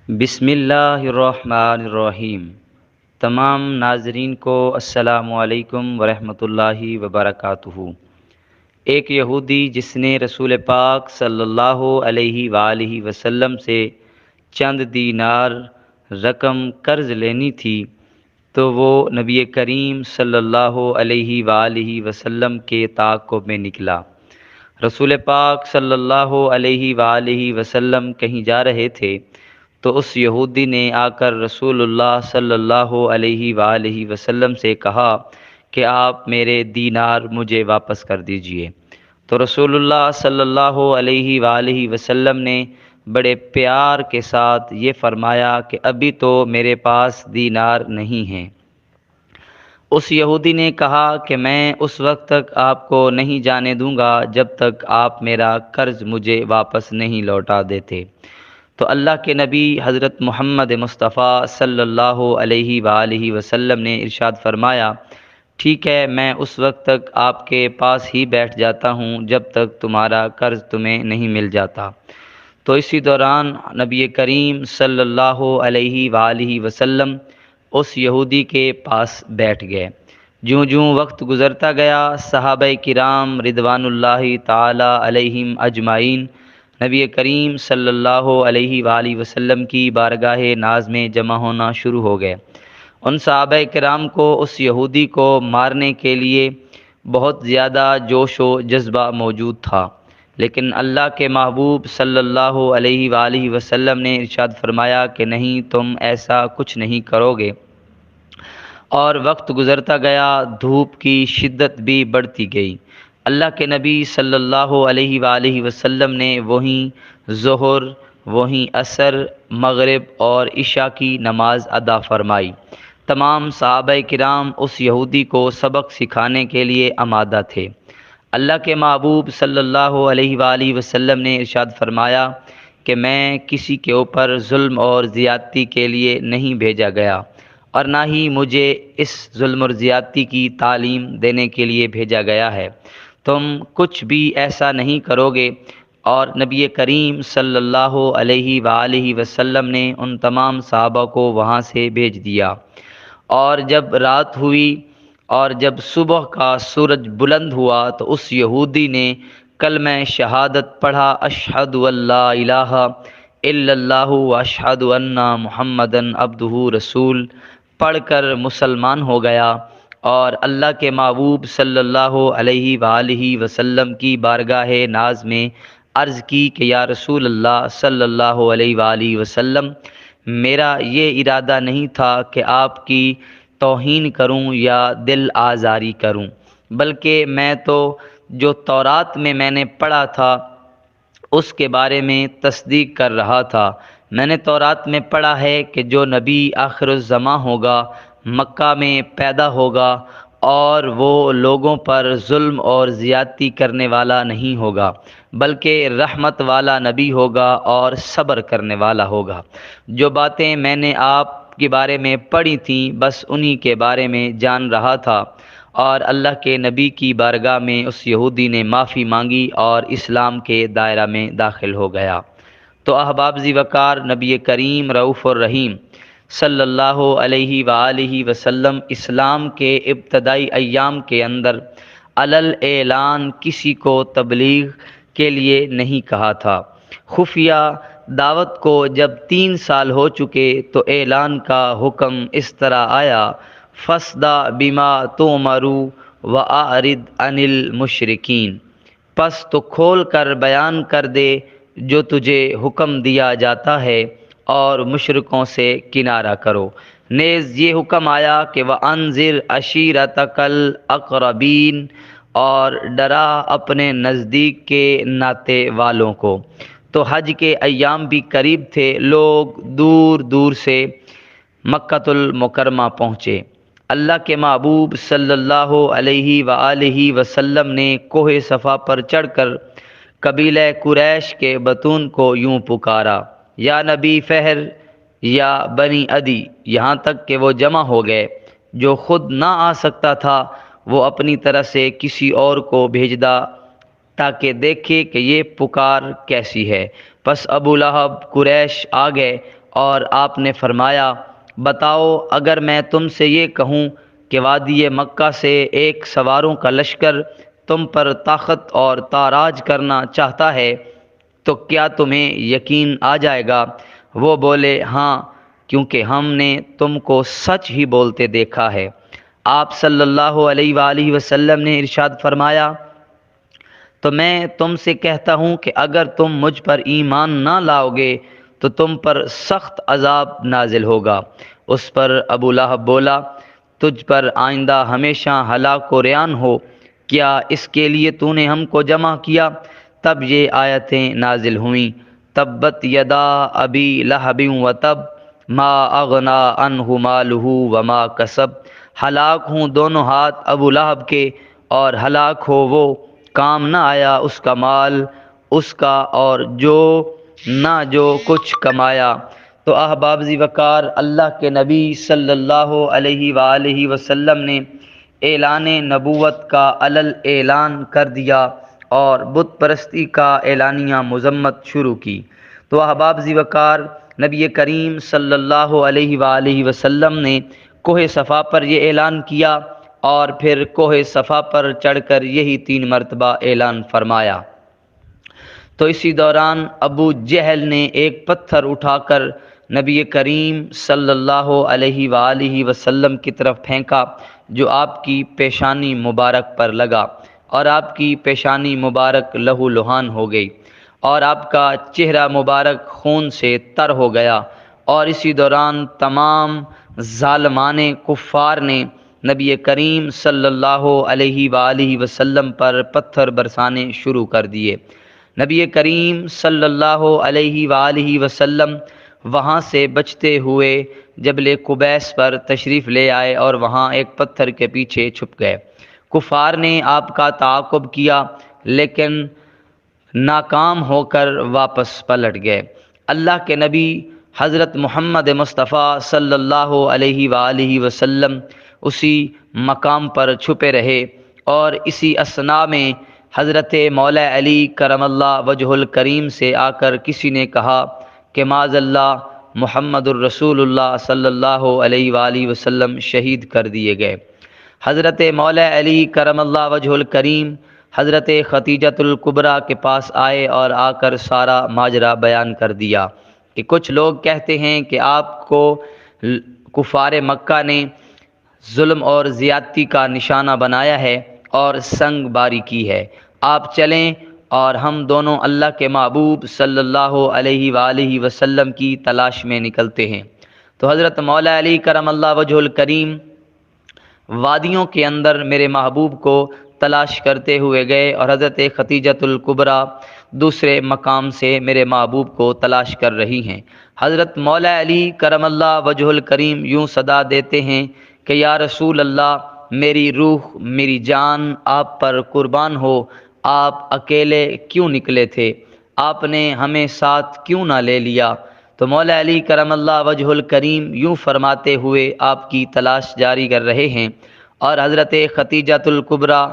بسم اللہ الرحمن الرحیم۔ تمام ناظرین کو السلام علیکم ورحمۃ اللہ وبرکاتہ۔ ایک یہودی جس نے رسول پاک صلی اللہ علیہ وآلہ وسلم سے چند دینار رقم قرض لینی تھی تو وہ نبی کریم صلی اللہ علیہ وآلہ وسلم کے تعاقب میں نکلا۔ رسول پاک صلی اللہ علیہ وآلہ وسلم کہیں جا رہے تھے تو اس یہودی نے آ کر رسول اللہ صلی اللہ علیہ وآلہ وسلم سے کہا کہ آپ میرے دینار مجھے واپس کر دیجئے۔ تو رسول اللہ صلی اللہ علیہ وآلہ وسلم نے بڑے پیار کے ساتھ یہ فرمایا کہ ابھی تو میرے پاس دینار نہیں ہیں۔ اس یہودی نے کہا کہ میں اس وقت تک آپ کو نہیں جانے دوں گا جب تک آپ میرا قرض مجھے واپس نہیں لوٹا دیتے۔ تو اللہ کے نبی حضرت محمد مصطفیٰ صلی اللہ علیہ وآلہ وسلم نے ارشاد فرمایا، ٹھیک ہے، میں اس وقت تک آپ کے پاس ہی بیٹھ جاتا ہوں جب تک تمہارا قرض تمہیں نہیں مل جاتا۔ تو اسی دوران نبی کریم صلی اللہ علیہ وآلہ وسلم اس یہودی کے پاس بیٹھ گئے۔ جوں جوں وقت گزرتا گیا، صحابہ کرام رضوان اللہ تعالی علیہم اجمعین نبی کریم صلی اللہ علیہ وآلہ وسلم کی بارگاہ ناز میں جمع ہونا شروع ہو گئے۔ ان صحابہ کرام کو اس یہودی کو مارنے کے لیے بہت زیادہ جوش و جذبہ موجود تھا، لیکن اللہ کے محبوب صلی اللہ علیہ وآلہ وسلم نے ارشاد فرمایا کہ نہیں، تم ایسا کچھ نہیں کرو گے۔ اور وقت گزرتا گیا، دھوپ کی شدت بھی بڑھتی گئی۔ اللہ کے نبی صلی اللہ علیہ وآلہ وسلم نے وہیں ظہر، وہیں عصر، مغرب اور عشاء کی نماز ادا فرمائی۔ تمام صحابہ کرام اس یہودی کو سبق سکھانے کے لیے آمادہ تھے۔ اللہ کے محبوب صلی اللہ علیہ وآلہ وسلم نے ارشاد فرمایا کہ میں کسی کے اوپر ظلم اور زیادتی کے لیے نہیں بھیجا گیا، اور نہ ہی مجھے اس ظلم اور زیادتی کی تعلیم دینے کے لیے بھیجا گیا ہے۔ تم کچھ بھی ایسا نہیں کرو گے۔ اور نبی کریم صلی اللہ علیہ وآلہ وسلم نے ان تمام صحابہ کو وہاں سے بھیج دیا۔ اور جب رات ہوئی اور جب صبح کا سورج بلند ہوا تو اس یہودی نے کلمہ شہادت پڑھا، اشہد ان لا الہ الا اللہ واشہد ان محمدً عبدہ رسول، پڑھ کر مسلمان ہو گیا، اور اللہ کے محبوب صلی اللہ علیہ وآلہ وسلم کی بارگاہ ناز میں عرض کی کہ یا رسول اللہ صلی اللہ علیہ وآلہ وسلم، میرا یہ ارادہ نہیں تھا کہ آپ کی توہین کروں یا دل آزاری کروں، بلکہ میں تو جو تورات میں نے پڑھا تھا اس کے بارے میں تصدیق کر رہا تھا۔ میں نے تورات میں پڑھا ہے کہ جو نبی آخر الزماں ہوگا مکہ میں پیدا ہوگا، اور وہ لوگوں پر ظلم اور زیادتی کرنے والا نہیں ہوگا، بلکہ رحمت والا نبی ہوگا اور صبر کرنے والا ہوگا۔ جو باتیں میں نے آپ کے بارے میں پڑھی تھیں بس انہی کے بارے میں جان رہا تھا۔ اور اللہ کے نبی کی بارگاہ میں اس یہودی نے معافی مانگی اور اسلام کے دائرہ میں داخل ہو گیا۔ تو احباب ذی وقار، نبی کریم رؤوف الرحیم صلی اللہ علیہ وآلہ وسلم اسلام کے ابتدائی ایام کے اندر علل اعلان کسی کو تبلیغ کے لیے نہیں کہا تھا۔ خفیہ دعوت کو جب 3 سال ہو چکے تو اعلان کا حکم اس طرح آیا، فَاصْدَعْ بِمَا تُؤْمَرُ وَأَعْرِضْ عَنِ الْمُشْرِكِينَ، پس تو کھول کر بیان کر دے جو تجھے حکم دیا جاتا ہے، اور مشرکوں سے کنارہ کرو۔ نیز یہ حکم آیا کہ وَأَنذِرْ عَشِيرَتَكَ الْأَقْرَبِينَ، اور ڈرا اپنے نزدیک کے ناتے والوں کو۔ تو حج کے ایام بھی قریب تھے، لوگ دور دور سے مکۃ المکرمہ پہنچے۔ اللہ کے محبوب صلی اللہ علیہ وآلہ وسلم نے کوہ صفا پر چڑھ کر قبیلہ قریش کے بطون کو یوں پکارا، یا نبی فہر یا بنی عدی، یہاں تک کہ وہ جمع ہو گئے۔ جو خود نہ آ سکتا تھا وہ اپنی طرح سے کسی اور کو بھیجدا تاکہ دیکھے کہ یہ پکار کیسی ہے۔ پس ابو لہب قریش آ گئے اور آپ نے فرمایا بتاؤ اگر میں تم سے یہ کہوں کہ وادی مکہ سے ایک سواروں کا لشکر تم پر طاقت اور تاراج کرنا چاہتا ہے تو کیا تمہیں یقین آ جائے گا؟ وہ بولے ہاں، کیونکہ ہم نے تم کو سچ ہی بولتے دیکھا ہے۔ آپ صلی اللہ علیہ وآلہ وسلم نے ارشاد فرمایا تو میں تم سے کہتا ہوں کہ اگر تم مجھ پر ایمان نہ لاؤ گے تو تم پر سخت عذاب نازل ہوگا۔ اس پر ابو لہب بولا تجھ پر آئندہ ہمیشہ ہلاک و ریان ہو، کیا اس کے لیے تو نے ہم کو جمع کیا؟ تب یہ آیتیں نازل ہوئیں تبت یدا ابی لہب وتب ما اغنا عنہ مالہ وما کسب، ہلاک ہوں دونوں ہاتھ ابو لہب کے اور ہلاک ہو وہ کام نہ آیا اس کا مال اس کا اور جو کچھ کمایا۔ تو احباب وقار، اللہ کے نبی صلی اللہ علیہ وآلہ وسلم نے اعلان نبوت کا علل اعلان کر دیا اور بت پرستی کا اعلانیہ مذمت شروع کی۔ تو احباب وقار، نبی کریم صلی اللہ علیہ وآلہ وسلم نے کوہ صفا پر یہ اعلان کیا اور پھر کوہ صفا پر چڑھ کر یہی 3 مرتبہ اعلان فرمایا۔ تو اسی دوران ابو جہل نے ایک پتھر اٹھا کر نبی کریم صلی اللہ علیہ وآلہ وسلم کی طرف پھینکا جو آپ کی پیشانی مبارک پر لگا اور آپ کی پیشانی مبارک لہو لہان ہو گئی اور آپ کا چہرہ مبارک خون سے تر ہو گیا، اور اسی دوران تمام ظالمان کفار نے نبی کریم صلی اللہ علیہ وآلہ وسلم پر پتھر برسانے شروع کر دیے۔ نبی کریم صلی اللہ علیہ وآلہ وسلم وہاں سے بچتے ہوئے جبل قبیس پر تشریف لے آئے اور وہاں ایک پتھر کے پیچھے چھپ گئے۔ کفار نے آپ کا تعاقب کیا لیکن ناکام ہو کر واپس پلٹ گئے۔ اللہ کے نبی حضرت محمد مصطفیٰ صلی اللہ علیہ وآلہ وسلم اسی مقام پر چھپے رہے، اور اسی اثناء میں حضرت مولا علی کرم اللہ وجہ الکریم سے آ کر کسی نے کہا کہ معاذ اللہ محمد الرسول اللہ صلی اللہ علیہ وآلہ وسلم شہید کر دیے گئے۔ حضرت مولا علی کرم اللہ وجہ الکریم حضرت ختیجۃ الکبریٰ کے پاس آئے اور آ کر سارا ماجرا بیان کر دیا کہ کچھ لوگ کہتے ہیں کہ آپ کو کفار مکہ نے ظلم اور زیادتی کا نشانہ بنایا ہے اور سنگ باری کی ہے، آپ چلیں اور ہم دونوں اللہ کے محبوب صلی اللہ علیہ وآلہ وسلم کی تلاش میں نکلتے ہیں۔ تو حضرت مولا علی کرم اللہ وجہ الکریم وادیوں کے اندر میرے محبوب کو تلاش کرتے ہوئے گئے اور حضرت ختیجۃ الکبریٰ دوسرے مقام سے میرے محبوب کو تلاش کر رہی ہیں۔ حضرت مولا علی کرم اللہ وجہ الکریم یوں صدا دیتے ہیں کہ یا رسول اللہ، میری روح میری جان آپ پر قربان ہو، آپ اکیلے کیوں نکلے تھے؟ آپ نے ہمیں ساتھ کیوں نہ لے لیا؟ تو مولا علی کرم اللہ وجہ الکریم یوں فرماتے ہوئے آپ کی تلاش جاری کر رہے ہیں، اور حضرت ختیجۃ الکبریٰ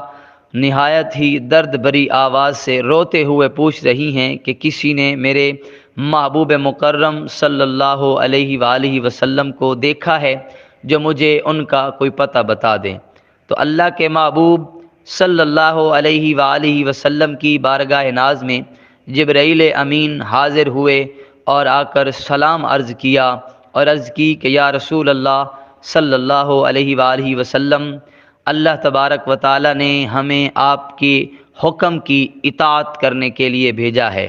نہایت ہی درد بری آواز سے روتے ہوئے پوچھ رہی ہیں کہ کسی نے میرے محبوب مکرم صلی اللہ علیہ وآلہ وسلم کو دیکھا ہے جو مجھے ان کا کوئی پتہ بتا دیں۔ تو اللہ کے محبوب صلی اللہ علیہ وآلہ وسلم کی بارگاہ ناز میں جبرائیل امین حاضر ہوئے اور آ کر سلام عرض کیا اور عرض کی کہ یا رسول اللہ صلی اللہ علیہ وآلہ وسلم، اللہ تبارک و تعالی نے ہمیں آپ کے حکم کی اطاعت کرنے کے لیے بھیجا ہے۔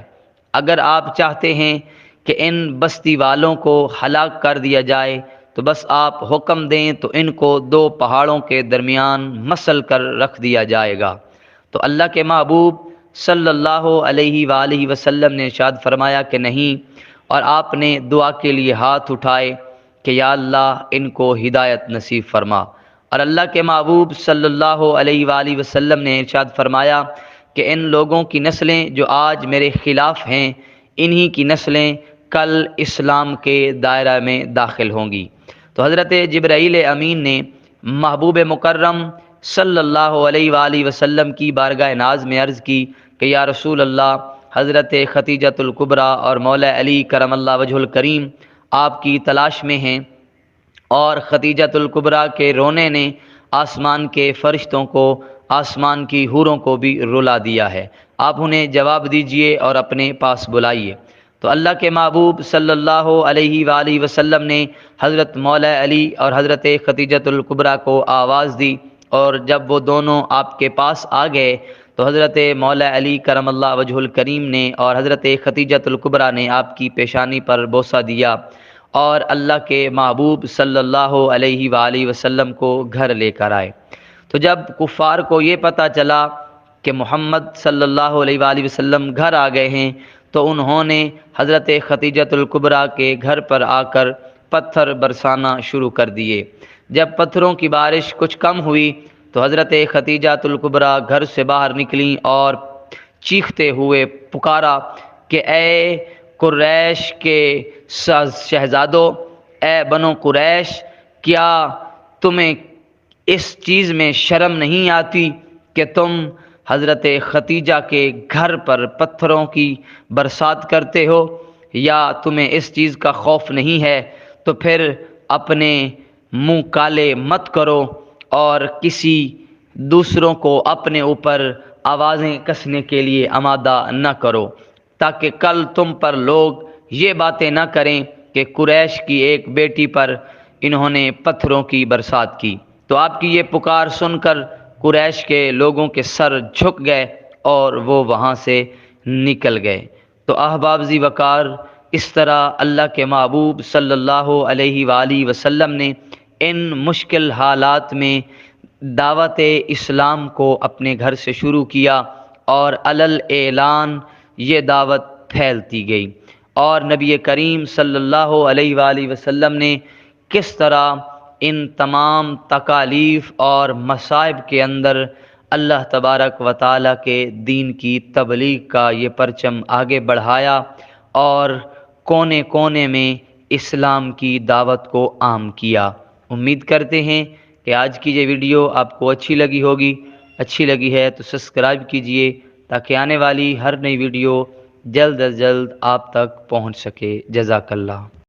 اگر آپ چاہتے ہیں کہ ان بستی والوں کو ہلاک کر دیا جائے تو بس آپ حکم دیں تو ان کو 2 پہاڑوں کے درمیان مسل کر رکھ دیا جائے گا۔ تو اللہ کے محبوب صلی اللہ علیہ وآلہ وسلم نے ارشاد فرمایا کہ نہیں، اور آپ نے دعا کے لیے ہاتھ اٹھائے کہ یا اللہ ان کو ہدایت نصیب فرما، اور اللہ کے محبوب صلی اللہ علیہ وآلہ وسلم نے ارشاد فرمایا کہ ان لوگوں کی نسلیں جو آج میرے خلاف ہیں، انہی کی نسلیں کل اسلام کے دائرہ میں داخل ہوں گی۔ تو حضرت جبرائیل امین نے محبوب مکرم صلی اللہ علیہ وآلہ وسلم کی بارگاہ ناز میں عرض کی کہ یا رسول اللہ، حضرت ختیجۃ الکبریٰ اور مولا علی کرم اللہ وجہ الکریم آپ کی تلاش میں ہیں، اور خدیجۃ الکبریٰ کے رونے نے آسمان کے فرشتوں کو، آسمان کی حوروں کو بھی رلا دیا ہے۔ آپ انہیں جواب دیجئے اور اپنے پاس بلائیے۔ تو اللہ کے محبوب صلی اللہ علیہ وآلہ وسلم نے حضرت مولا علی اور حضرت خدیجۃ الکبریٰ کو آواز دی، اور جب وہ دونوں آپ کے پاس آ گئے تو حضرت مولا علی کرم اللہ وجہ الکریم نے اور حضرت خدیجۃ الکبریٰ نے آپ کی پیشانی پر بوسہ دیا، اور اللہ کے محبوب صلی اللہ علیہ وآلہ وسلم کو گھر لے کر آئے۔ تو جب کفار کو یہ پتہ چلا کہ محمد صلی اللہ علیہ وآلہ وسلم گھر آ گئے ہیں، تو انہوں نے حضرت خدیجۃ الکبریٰ کے گھر پر آ کر پتھر برسانا شروع کر دیے۔ جب پتھروں کی بارش کچھ کم ہوئی تو حضرت خدیجۃ الکبریٰ گھر سے باہر نکلیں اور چیختے ہوئے پکارا کہ اے قریش کے شہزادوں، اے بنو قریش، کیا تمہیں اس چیز میں شرم نہیں آتی کہ تم حضرت خدیجہ کے گھر پر پتھروں کی برسات کرتے ہو؟ یا تمہیں اس چیز کا خوف نہیں ہے؟ تو پھر اپنے منہ کالے مت کرو اور کسی دوسروں کو اپنے اوپر آوازیں کسنے کے لیے آمادہ نہ کرو، تاکہ کل تم پر لوگ یہ باتیں نہ کریں کہ قریش کی ایک بیٹی پر انہوں نے پتھروں کی برسات کی۔ تو آپ کی یہ پکار سن کر قریش کے لوگوں کے سر جھک گئے اور وہ وہاں سے نکل گئے۔ تو احباب ذی وقار، اس طرح اللہ کے محبوب صلی اللہ علیہ وآلہ وسلم نے ان مشکل حالات میں دعوت اسلام کو اپنے گھر سے شروع کیا، اور علل اعلان یہ دعوت پھیلتی گئی، اور نبی کریم صلی اللہ علیہ وآلہ وسلم نے کس طرح ان تمام تکالیف اور مصائب کے اندر اللہ تبارک و تعالیٰ کے دین کی تبلیغ کا یہ پرچم آگے بڑھایا، اور کونے کونے میں اسلام کی دعوت کو عام کیا۔ امید کرتے ہیں کہ آج کی یہ ویڈیو آپ کو اچھی لگی ہوگی۔ اچھی لگی ہے تو سبسکرائب کیجئے تاکہ آنے والی ہر نئی ویڈیو جلد از جلد آپ تک پہنچ سکے۔ جزاک اللہ۔